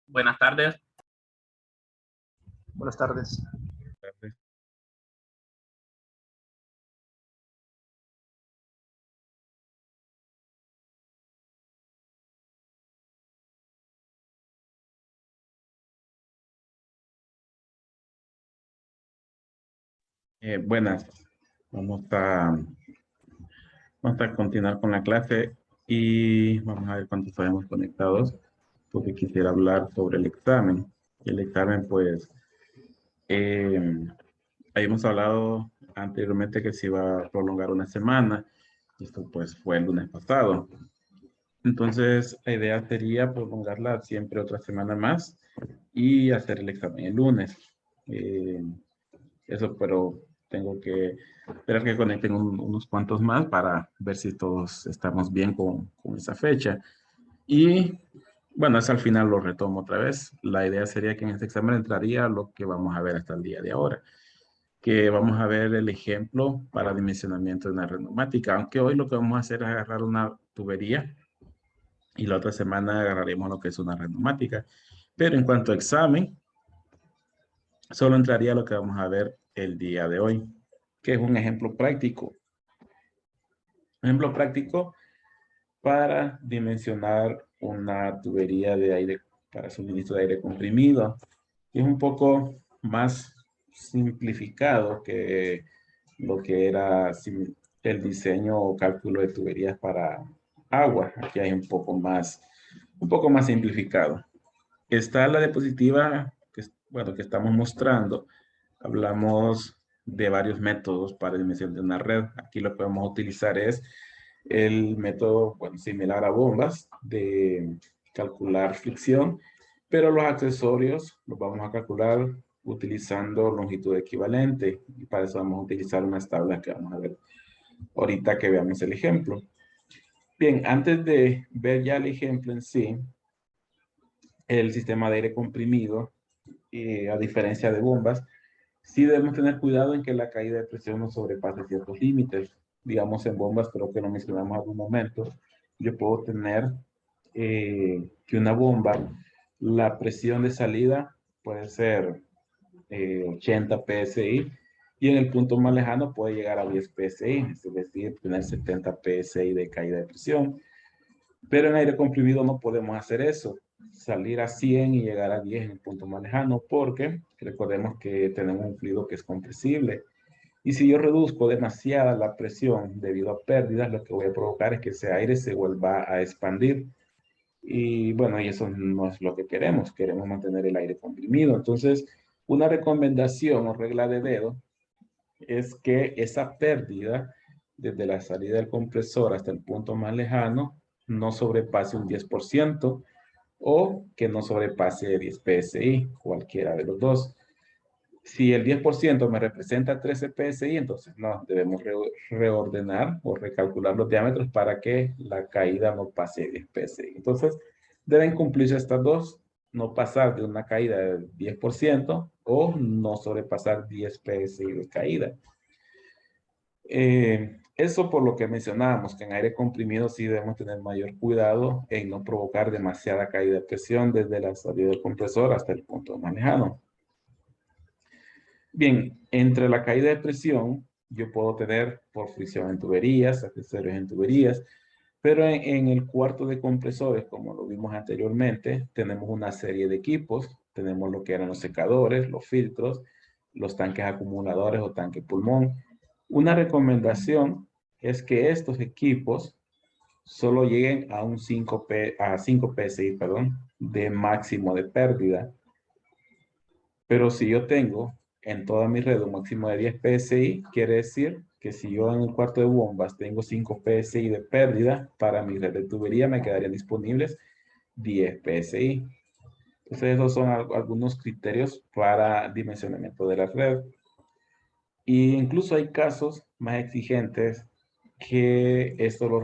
Buenas tardes. Buenas tardes. Buenas. Vamos a continuar con la clase y vamos a ver cuántos estamos conectados, porque quisiera hablar sobre el examen. El examen, pues, habíamos hablado anteriormente que se iba a prolongar una semana. Esto, pues, fue el lunes pasado. Entonces, la idea sería prolongarla siempre otra semana más y hacer el examen el lunes. Eso, pero tengo que esperar que conecten unos cuantos más para ver si todos estamos bien con esa fecha. Y bueno, eso al final lo retomo otra vez. La idea sería que en este examen entraría lo que vamos a ver hasta el día de ahora, que vamos a ver el ejemplo para dimensionamiento de una red neumática, aunque hoy lo que vamos a hacer es agarrar una tubería y la otra semana agarraremos lo que es una red neumática. Pero en cuanto a examen, solo entraría lo que vamos a ver el día de hoy, que es un ejemplo práctico. Ejemplo práctico para dimensionar una tubería de aire para suministro de aire comprimido. Es un poco más simplificado que lo que era el diseño o cálculo de tuberías para agua. Aquí hay un poco más simplificado. Está la diapositiva que, bueno, que estamos mostrando. Hablamos de varios métodos para dimensión de una red. Aquí lo que vamos a utilizar es el método, bueno, similar a bombas, de calcular fricción, pero los accesorios los vamos a calcular utilizando longitud equivalente. Y para eso vamos a utilizar unas tablas que vamos a ver ahorita que veamos el ejemplo. Bien, antes de ver ya el ejemplo en sí, el sistema de aire comprimido, a diferencia de bombas, sí debemos tener cuidado en que la caída de presión no sobrepase ciertos límites. Digamos, en bombas, creo que lo mencionamos en algún momento, yo puedo tener que una bomba, la presión de salida puede ser 80 psi, y en el punto más lejano puede llegar a 10 psi, es decir, tener 70 psi de caída de presión. Pero en aire comprimido no podemos hacer eso, salir a 100 y llegar a 10 en el punto más lejano, porque recordemos que tenemos un fluido que es compresible. Y si yo reduzco demasiada la presión debido a pérdidas, lo que voy a provocar es que ese aire se vuelva a expandir. Y bueno, y eso no es lo que queremos. Queremos mantener el aire comprimido. Entonces, una recomendación o regla de dedo es que esa pérdida desde la salida del compresor hasta el punto más lejano no sobrepase un 10% o que no sobrepase 10 psi, cualquiera de los dos. Si el 10% me representa 13 psi, entonces no, debemos reordenar o recalcular los diámetros para que la caída no pase 10 psi. Entonces, deben cumplirse estas dos, no pasar de una caída del 10% o no sobrepasar 10 psi de caída. Eso por lo que mencionábamos, que en aire comprimido sí debemos tener mayor cuidado en no provocar demasiada caída de presión desde la salida del compresor hasta el punto más lejano. Bien, entre la caída de presión, yo puedo tener por fricción en tuberías, accesorios en tuberías, pero en el cuarto de compresores, como lo vimos anteriormente, tenemos una serie de equipos. Tenemos lo que eran los secadores, los filtros, los tanques acumuladores o tanque pulmón. Una recomendación es que estos equipos solo lleguen a un 5 PSI, perdón, de máximo de pérdida. Pero si yo tengo en toda mi red un máximo de 10 PSI, quiere decir que si yo en el cuarto de bombas tengo 5 PSI de pérdida, para mi red de tubería me quedarían disponibles 10 PSI. Entonces, esos son algunos criterios para dimensionamiento de la red. Y incluso hay casos más exigentes que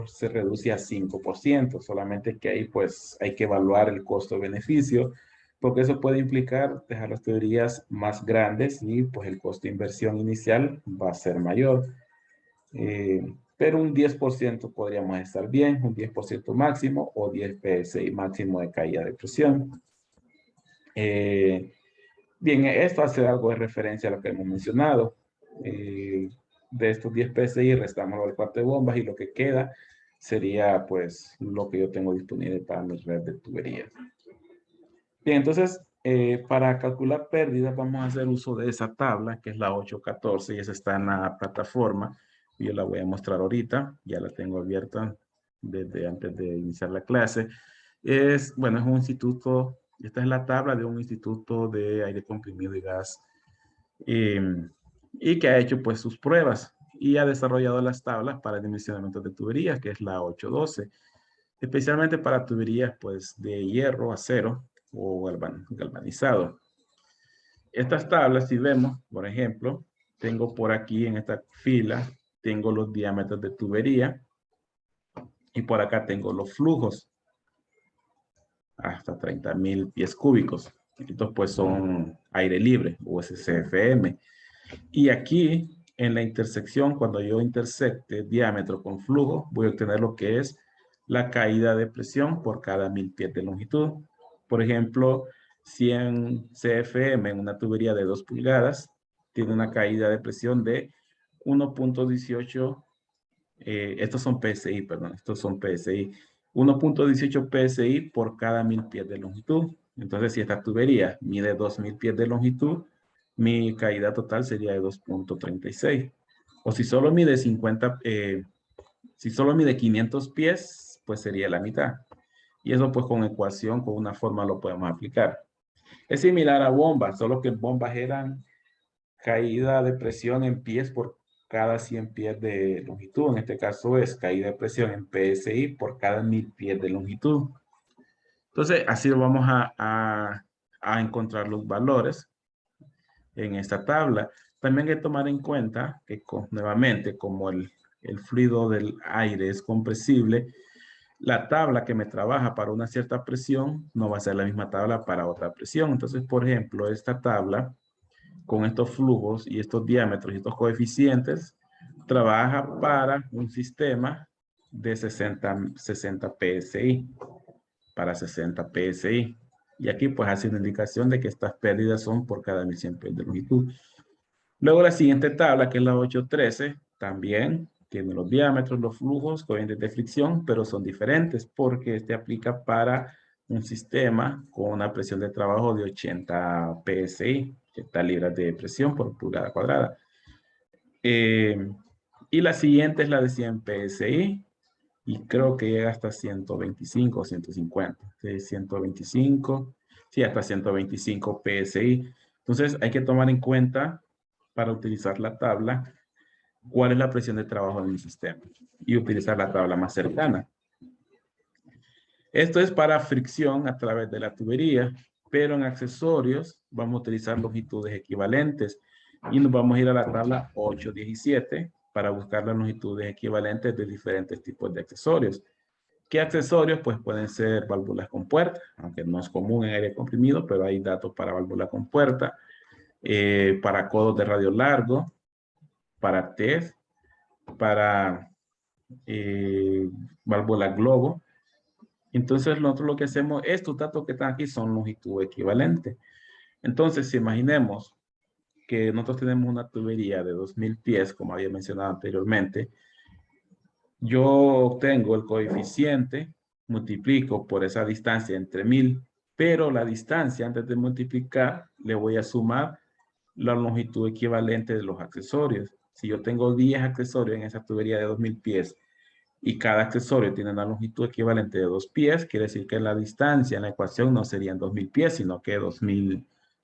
se reduce a 5%, solamente que ahí pues hay que evaluar el costo-beneficio, porque eso puede implicar dejar las teorías más grandes y pues el costo de inversión inicial va a ser mayor. Pero un 10% podríamos estar bien, un 10% máximo o 10 PSI máximo de caída de presión. Bien, esto hace algo de referencia a lo que hemos mencionado. De estos 10 PSI restamos el cuarto de bombas y lo que queda sería pues lo que yo tengo disponible para mi red de tuberías. Bien, entonces para calcular pérdidas vamos a hacer uso de esa tabla que es la 814 y esa está en la plataforma. Yo la voy a mostrar ahorita, ya la tengo abierta desde antes de iniciar la clase. Bueno, es un instituto, esta es la tabla de un instituto de aire comprimido y gas y que ha hecho pues sus pruebas y ha desarrollado las tablas para dimensionamiento de tuberías, que es la 812, especialmente para tuberías pues de hierro, acero o galvanizado. Estas tablas, si vemos, por ejemplo, tengo por aquí en esta fila, tengo los diámetros de tubería y por acá tengo los flujos hasta 30,000 pies cúbicos. Estos pues son aire libre, USCFM. Y aquí, en la intersección, cuando yo intersecte diámetro con flujo, voy a obtener lo que es la caída de presión por cada 1000 pies de longitud. Por ejemplo, 100 CFM en una tubería de 2 pulgadas tiene una caída de presión de 1.18, estos son PSI, perdón, estos son PSI, 1.18 PSI por cada 1000 pies de longitud. Entonces, si esta tubería mide 2000 pies de longitud, mi caída total sería de 2.36. O si solo mide 50, si solo mide 500 pies, pues sería la mitad. Y eso pues con ecuación, con una forma lo podemos aplicar. Es similar a bombas, solo que bombas eran caída de presión en pies por cada 100 pies de longitud. En este caso es caída de presión en PSI por cada 1000 pies de longitud. Entonces, así lo vamos a encontrar los valores en esta tabla. También hay que tomar en cuenta que nuevamente, como el fluido del aire es compresible, la tabla que me trabaja para una cierta presión no va a ser la misma tabla para otra presión. Entonces, por ejemplo, esta tabla con estos flujos y estos diámetros y estos coeficientes trabaja para un sistema de 60 PSI, para 60 PSI. Y aquí pues hace una indicación de que estas pérdidas son por cada 1100 pies de longitud. Luego la siguiente tabla, que es la 813, también tiene los diámetros, los flujos, corrientes de fricción, pero son diferentes porque este aplica para un sistema con una presión de trabajo de 80 PSI, 80 libras de presión por pulgada cuadrada. Y la siguiente es la de 100 PSI y creo que llega hasta 125 o 150. ¿Sí? 125, sí, hasta 125 PSI. Entonces hay que tomar en cuenta para utilizar la tabla cuál es la presión de trabajo en mi sistema y utilizar la tabla más cercana. Esto es para fricción a través de la tubería, pero en accesorios vamos a utilizar longitudes equivalentes y nos vamos a ir a la tabla 817 para buscar las longitudes equivalentes de diferentes tipos de accesorios. ¿Qué accesorios? Pues pueden ser válvulas con puerta, aunque no es común en aire comprimido, pero hay datos para válvula con puerta, para codos de radio largo, para TED, para válvula globo. Entonces nosotros lo que hacemos, estos datos que están aquí son longitud equivalente. Entonces, si imaginemos que nosotros tenemos una tubería de 2000 pies, como había mencionado anteriormente, yo obtengo el coeficiente, multiplico por esa distancia entre 1000, pero la distancia antes de multiplicar le voy a sumar la longitud equivalente de los accesorios. Si yo tengo 10 accesorios en esa tubería de 2000 pies y cada accesorio tiene una longitud equivalente de 2 pies, quiere decir que la distancia en la ecuación no serían 2000 pies, sino que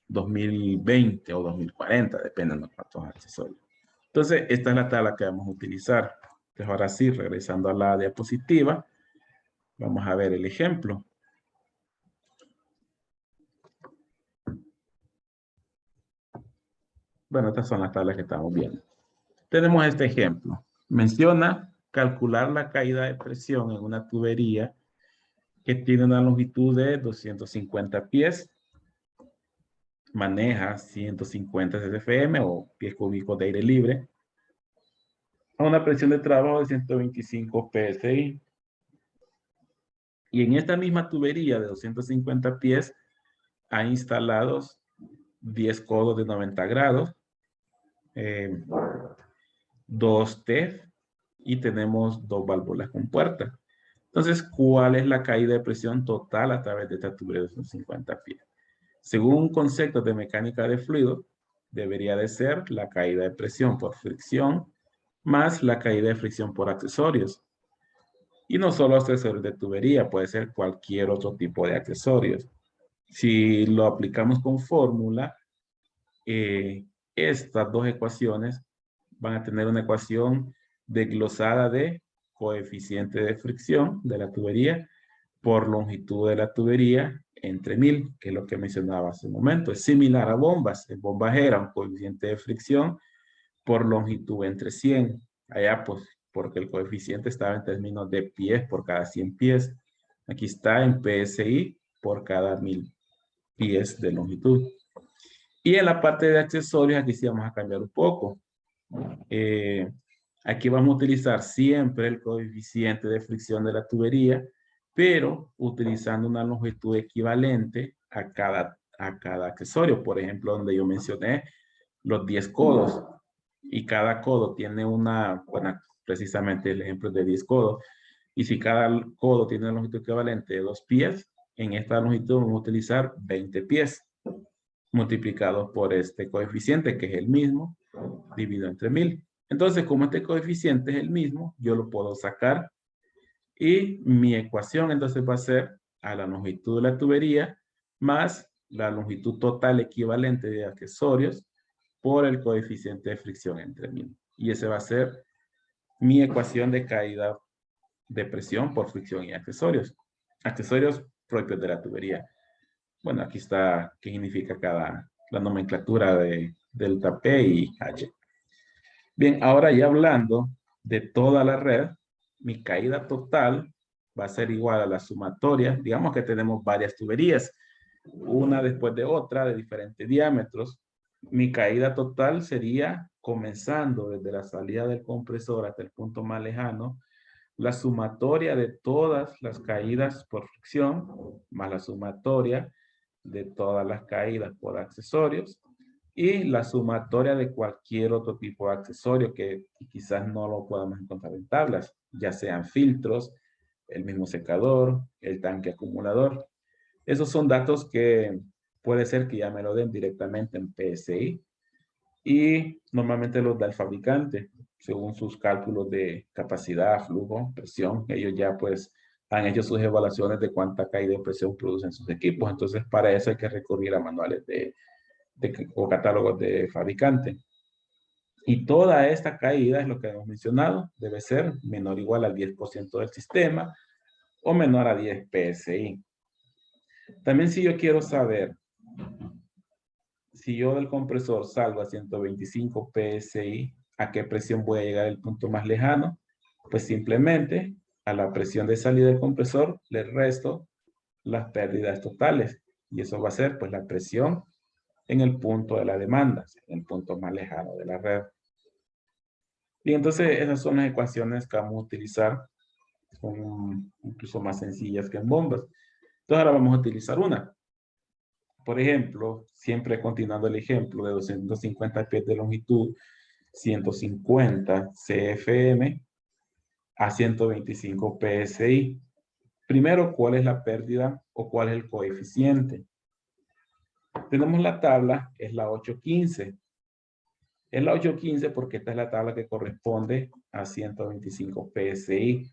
2020 o 2040, depende de cuántos accesorios. Entonces, esta es la tabla que vamos a utilizar. Entonces, ahora sí, regresando a la diapositiva, vamos a ver el ejemplo. Bueno, estas son las tablas que estamos viendo. Tenemos este ejemplo. Menciona calcular la caída de presión en una tubería que tiene una longitud de 250 pies, maneja 150 CFM o pies cúbicos de aire libre, a una presión de trabajo de 125 PSI. Y en esta misma tubería de 250 pies ha instalados 10 codos de 90 grados, 2 TEF y tenemos 2 válvulas con puerta. Entonces, ¿cuál es la caída de presión total a través de esta tubería de 250 pies? Según un concepto de mecánica de fluido, debería de ser la caída de presión por fricción más la caída de fricción por accesorios. Y no solo accesorios de tubería, puede ser cualquier otro tipo de accesorios. Si lo aplicamos con fórmula, estas dos ecuaciones van a tener una ecuación desglosada de coeficiente de fricción de la tubería por longitud de la tubería entre 1000, que es lo que mencionaba hace un momento. Es similar a bombas. En bombas era un coeficiente de fricción por longitud entre 100. Allá, pues, porque el coeficiente estaba en términos de pies por cada 100 pies. Aquí está en PSI por cada 1000 pies de longitud. Y en la parte de accesorios, aquí sí vamos a cambiar un poco. Aquí vamos a utilizar siempre el coeficiente de fricción de la tubería, pero utilizando una longitud equivalente a cada accesorio. Por ejemplo, donde yo mencioné los 10 codos y cada codo tiene bueno, precisamente el ejemplo de 10 codos. Y si cada codo tiene una longitud equivalente de 2 pies, en esta longitud vamos a utilizar 20 pies multiplicados por este coeficiente, que es el mismo, dividido entre 1000. Entonces, como este coeficiente es el mismo, yo lo puedo sacar y mi ecuación entonces va a ser a la longitud de la tubería más la longitud total equivalente de accesorios por el coeficiente de fricción entre 1000. Y ese va a ser mi ecuación de caída de presión por fricción y accesorios. Accesorios propios de la tubería. Bueno, aquí está qué significa la nomenclatura de delta P y H. Bien, ahora ya hablando de toda la red, mi caída total va a ser igual a la sumatoria. Digamos que tenemos varias tuberías, una después de otra, de diferentes diámetros. Mi caída total sería, comenzando desde la salida del compresor hasta el punto más lejano, la sumatoria de todas las caídas por fricción, más la sumatoria de todas las caídas por accesorios, y la sumatoria de cualquier otro tipo de accesorio que quizás no lo podamos encontrar en tablas, ya sean filtros, el mismo secador, el tanque acumulador. Esos son datos que puede ser que ya me lo den directamente en PSI y normalmente los da el fabricante según sus cálculos de capacidad, flujo, presión. Ellos ya pues han hecho sus evaluaciones de cuánta caída de presión producen sus equipos. Entonces para eso hay que recurrir a manuales o catálogos de fabricante. Y toda esta caída es lo que hemos mencionado, debe ser menor o igual al 10% del sistema o menor a 10 PSI. También si yo quiero saber si yo del compresor salgo a 125 PSI, ¿a qué presión voy a llegar al punto más lejano? Pues simplemente a la presión de salida del compresor le resto las pérdidas totales. Y eso va a ser pues la presión en el punto de la demanda, en el punto más lejano de la red. Y entonces esas son las ecuaciones que vamos a utilizar, son incluso más sencillas que en bombas. Entonces ahora vamos a utilizar una. Por ejemplo, siempre continuando el ejemplo de 250 pies de longitud, 150 CFM a 125 PSI. Primero, ¿cuál es la pérdida o cuál es el coeficiente? Tenemos la tabla, es la 815. Es la 815 porque esta es la tabla que corresponde a 125 PSI.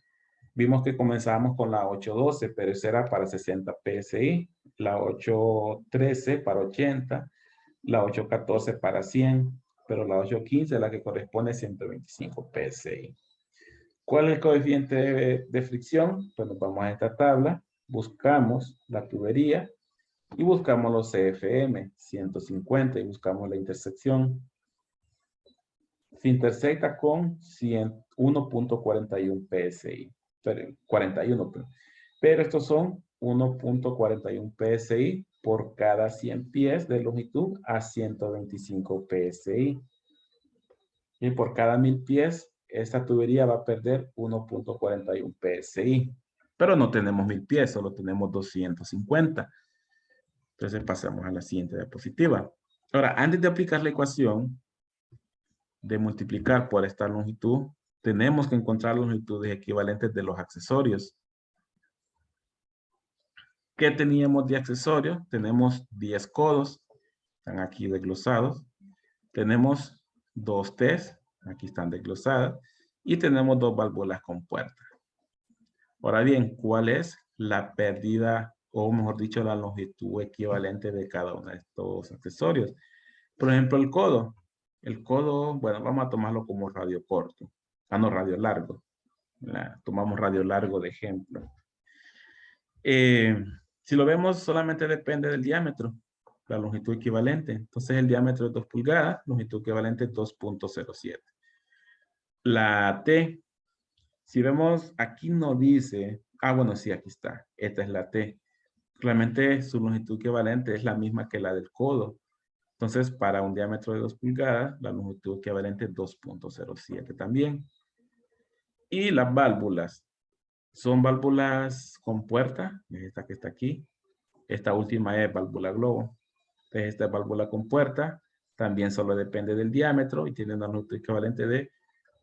Vimos que comenzamos con la 812, pero esa era para 60 PSI. La 813 para 80. La 814 para 100. Pero la 815 es la que corresponde a 125 PSI. ¿Cuál es el coeficiente de fricción? Pues nos vamos a esta tabla, buscamos la tubería y buscamos los CFM 150 y buscamos la intersección. se intersecta con 1.41 PSI. 41, pero estos son 1.41 PSI por cada 100 pies de longitud a 125 PSI. Y por cada 1000 pies, esta tubería va a perder 1.41 PSI. Pero no tenemos 1000 pies, solo tenemos 250. Entonces pasamos a la siguiente diapositiva. Ahora, antes de aplicar la ecuación de multiplicar por esta longitud, tenemos que encontrar las longitudes equivalentes de los accesorios. ¿Qué teníamos de accesorios? Tenemos 10 codos, están aquí desglosados. Tenemos 2 T's, aquí están desglosadas. Y tenemos 2 válvulas con puerta. Ahora bien, ¿cuál es la pérdida, o mejor dicho, la longitud equivalente de cada uno de estos accesorios? Por ejemplo, el codo. El codo, bueno, vamos a tomarlo como radio corto. No, radio largo. Tomamos radio largo de ejemplo. Si lo vemos, solamente depende del diámetro, la longitud equivalente. Entonces, el diámetro es 2 pulgadas, longitud equivalente 2.07. La T, si vemos, aquí no dice, bueno, sí, aquí está. Esta es la T. Realmente su longitud equivalente es la misma que la del codo. Entonces, para un diámetro de 2 pulgadas, la longitud equivalente es 2.07 también. Y las válvulas. Son válvulas con puerta. Esta que está aquí. Esta última es válvula globo. Entonces, esta es válvula con puerta. También solo depende del diámetro y tiene una longitud equivalente de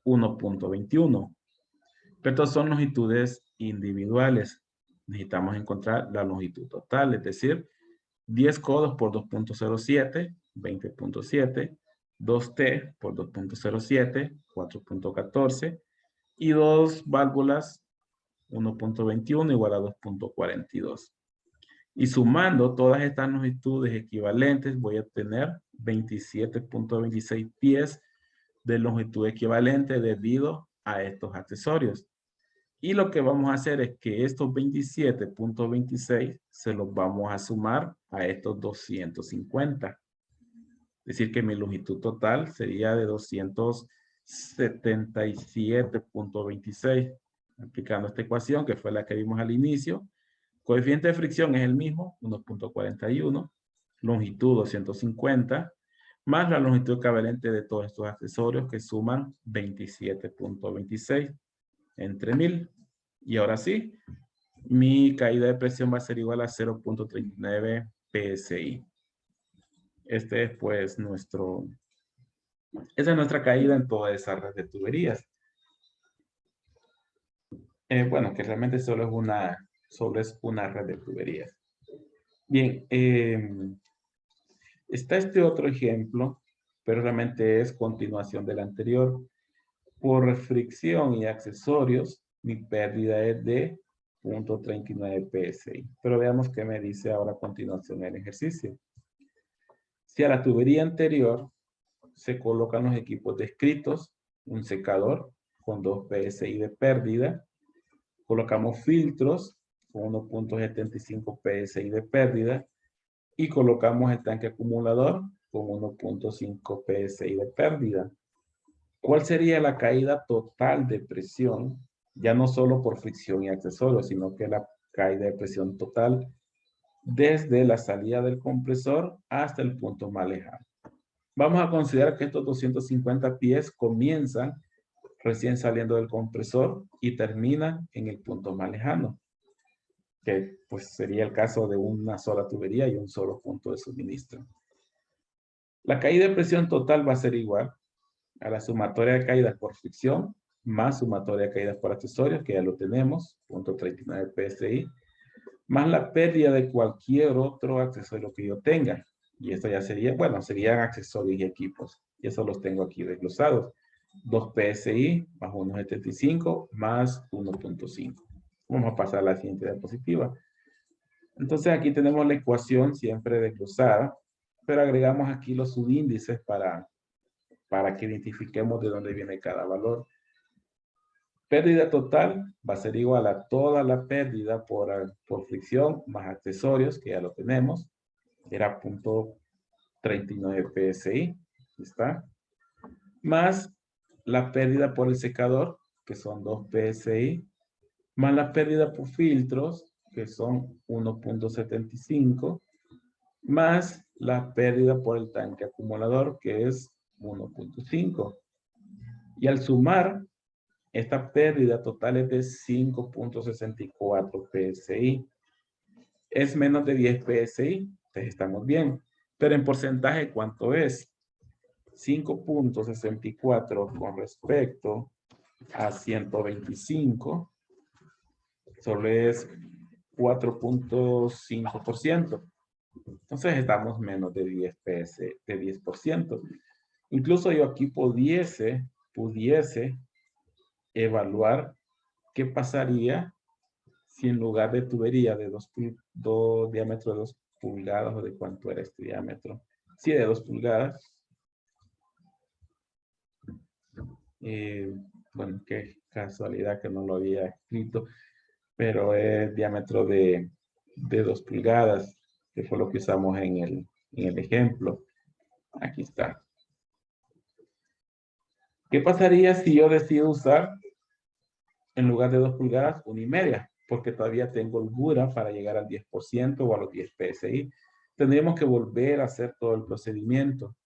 1.21. Pero estas son longitudes individuales. Necesitamos encontrar la longitud total, es decir, 10 codos por 2.07, 20.7, 2T por 2.07, 4.14 y 2 válvulas 1.21 igual a 2.42. Y sumando todas estas longitudes equivalentes voy a tener 27.26 pies de longitud equivalente debido a estos accesorios. Y lo que vamos a hacer es que estos 27.26 se los vamos a sumar a estos 250. Es decir, que mi longitud total sería de 277.26. Aplicando esta ecuación, que fue la que vimos al inicio. Coeficiente de fricción es el mismo, 1.41. Longitud 250. Más la longitud equivalente de todos estos accesorios que suman 27.26 entre 1000. Y ahora sí, mi caída de presión va a ser igual a 0.39 PSI. Este es pues esa es nuestra caída en toda esa red de tuberías. Bueno, que realmente solo es una red de tuberías. Bien, está este otro ejemplo, pero realmente es continuación del anterior. Por fricción y accesorios, mi pérdida es de 0.39 PSI. Pero veamos qué me dice ahora a continuación el ejercicio. Si a la tubería anterior se colocan los equipos descritos, un secador con 2 PSI de pérdida, colocamos filtros con 1.75 PSI de pérdida y colocamos el tanque acumulador con 1.5 PSI de pérdida. ¿Cuál sería la caída total de presión? Ya no solo por fricción y accesorios, sino que la caída de presión total desde la salida del compresor hasta el punto más lejano. Vamos a considerar que estos 250 pies comienzan recién saliendo del compresor y terminan en el punto más lejano, que pues sería el caso de una sola tubería y un solo punto de suministro. La caída de presión total va a ser igual a la sumatoria de caídas por fricción más sumatoria de caídas por accesorios, que ya lo tenemos, 0.39 PSI, más la pérdida de cualquier otro accesorio que yo tenga. Y esto ya sería, bueno, serían accesorios y equipos. Y eso los tengo aquí desglosados. 2 PSI más 1.75 más 1.5. Vamos a pasar a la siguiente diapositiva. Entonces aquí tenemos la ecuación siempre desglosada, pero agregamos aquí los subíndices para que identifiquemos de dónde viene cada valor. Pérdida total va a ser igual a toda la pérdida por fricción más accesorios, que ya lo tenemos. Era 0.39 PSI. Aquí está. Más la pérdida por el secador, que son 2 PSI, más la pérdida por filtros, que son 1.75, más la pérdida por el tanque acumulador, que es 1.5. Y al sumar, esta pérdida total es de 5.64 PSI. Es menos de 10 PSI, entonces estamos bien. Pero en porcentaje, ¿cuánto es? 5.64 con respecto a 125, solo es 4.5%. Entonces estamos menos de 10 PS, de 10%. Incluso yo aquí pudiese evaluar qué pasaría si en lugar de tubería de diámetro de 2 pulgadas, o de cuánto era este diámetro, si de 2 pulgadas, bueno, qué casualidad que no lo había escrito, pero es diámetro de 2 pulgadas, que fue lo que usamos en el ejemplo. Aquí está. ¿Qué pasaría si yo decido usar, en lugar de 2 pulgadas, 1,5? Porque todavía tengo holgura para llegar al 10% o a los 10 PSI. Tendríamos que volver a hacer todo el procedimiento.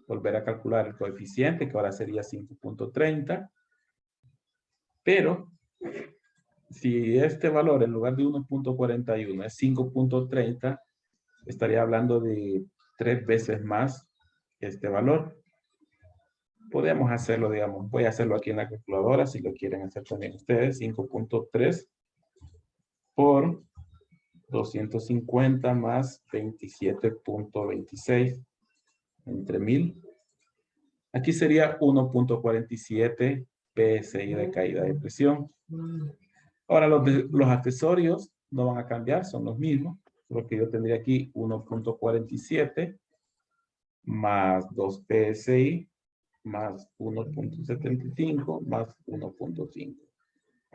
Volver a calcular el coeficiente, que ahora sería 5.30. Pero, si este valor, en lugar de 1.41, es 5.30, estaría hablando de 3 veces más este valor. Podemos hacerlo, digamos, voy a hacerlo aquí en la calculadora, si lo quieren hacer también ustedes. 5.3 por 250 más 27.26 entre 1000. Aquí sería 1.47 PSI de caída de presión. Ahora, los accesorios no van a cambiar, son los mismos. Lo que yo tendría aquí, 1.47 más 2 PSI más 1.75 más 1.5.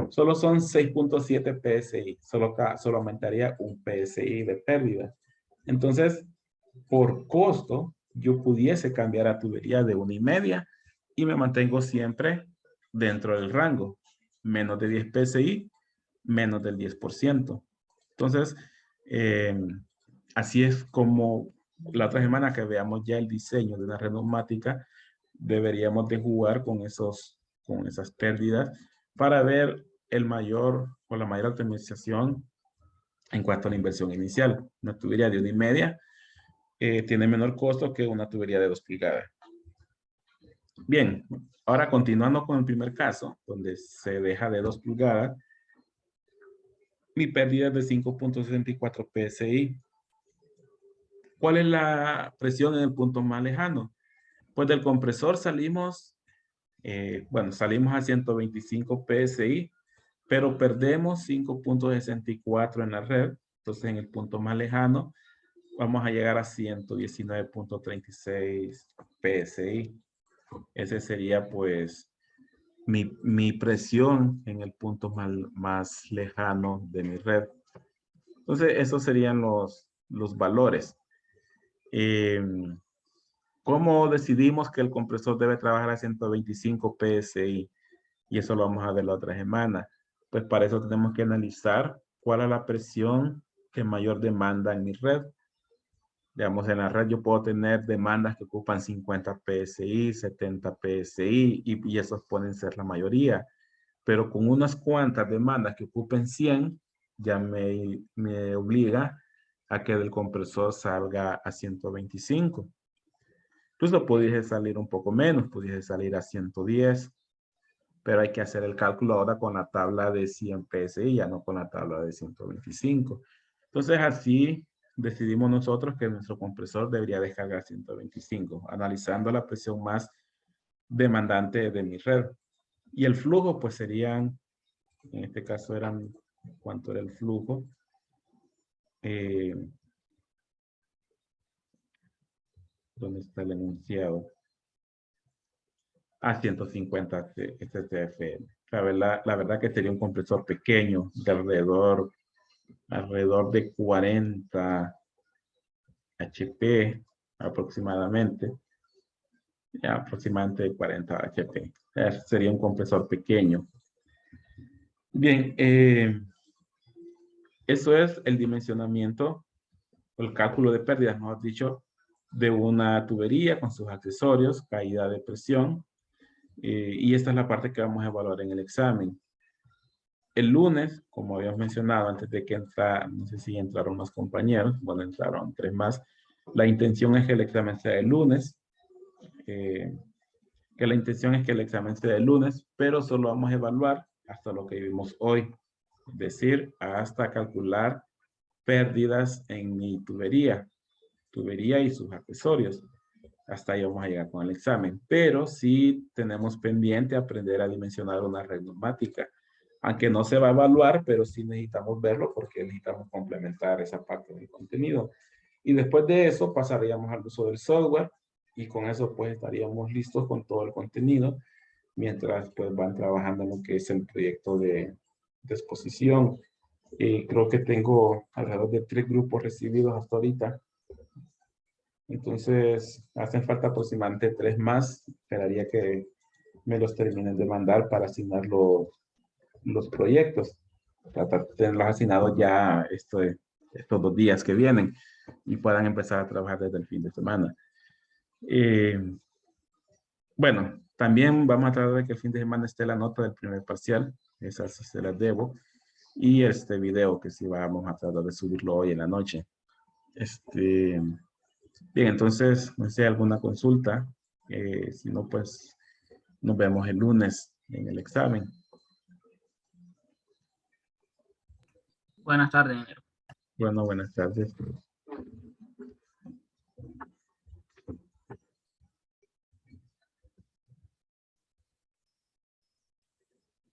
Solo son 6.7 PSI. Solo aumentaría un PSI de pérdida. Entonces, por costo, yo pudiese cambiar a tubería de 1,5 y me mantengo siempre dentro del rango. Menos de 10 PSI, menos del 10%. Entonces, así es como la otra semana que veamos ya el diseño de una red neumática, deberíamos de jugar con esas pérdidas para ver la mayor optimización en cuanto a la inversión inicial. Una tubería de 1,5 tiene menor costo que una tubería de 2 pulgadas. Bien, ahora continuando con el primer caso, donde se deja de 2 pulgadas, mi pérdida es de 5.64 PSI. ¿Cuál es la presión en el punto más lejano? Pues del compresor salimos a 125 PSI, pero perdemos 5.64 en la red. Entonces, en el punto más lejano, vamos a llegar a 119.36 PSI. Ese sería, pues, mi presión en el punto más lejano de mi red. Entonces, esos serían los valores. ¿Cómo decidimos que el compresor debe trabajar a 125 PSI? Y eso lo vamos a ver la otra semana. Pues para eso tenemos que analizar cuál es la presión que mayor demanda en mi red. Digamos, en la red yo puedo tener demandas que ocupan 50 PSI, 70 PSI, y esos pueden ser la mayoría. Pero con unas cuantas demandas que ocupen 100, ya me obliga a que del compresor salga a 125. Incluso pudiese salir un poco menos, pudiese salir a 110, pero hay que hacer el cálculo ahora con la tabla de 100 PSI, ya no con la tabla de 125. Entonces, así decidimos nosotros que nuestro compresor debería descargar 125, analizando la presión más demandante de mi red. Y el flujo, pues serían, en este caso ¿cuánto era el flujo? ¿Dónde está el enunciado? A 150 TFM. La verdad que sería un compresor pequeño, de alrededor de 40 HP aproximadamente. Ya, aproximadamente 40 HP. sería un compresor pequeño. Bien, eso es el dimensionamiento, o el cálculo de pérdidas, mejor dicho, de una tubería con sus accesorios, caída de presión, y esta es la parte que vamos a evaluar en el examen. El lunes, como habíamos mencionado antes de que entra, no sé si entraron más compañeros, bueno, entraron 3 más. La intención es que el examen sea el lunes, pero solo vamos a evaluar hasta lo que vimos hoy, es decir, hasta calcular pérdidas en mi tubería y sus accesorios. Hasta ahí vamos a llegar con el examen, pero sí tenemos pendiente aprender a dimensionar una red neumática, aunque no se va a evaluar, pero sí necesitamos verlo porque necesitamos complementar esa parte del contenido. Y después de eso pasaríamos al uso del software y con eso pues estaríamos listos con todo el contenido mientras pues van trabajando en lo que es el proyecto de exposición. Creo que tengo alrededor de 3 grupos recibidos hasta ahorita. Entonces, hacen falta aproximadamente 3 más. Esperaría que me los terminen de mandar para asignar los proyectos. Tratar de tenerlos asignados ya estos 2 días que vienen y puedan empezar a trabajar desde el fin de semana. Bueno, también vamos a tratar de que el fin de semana esté la nota del primer parcial. Esas sí se las debo. Y este video que sí vamos a tratar de subirlo hoy en la noche. Bien, entonces, no sé si hay alguna consulta. Si no, pues nos vemos el lunes en el examen. Buenas tardes, ingeniero. Bueno, buenas tardes.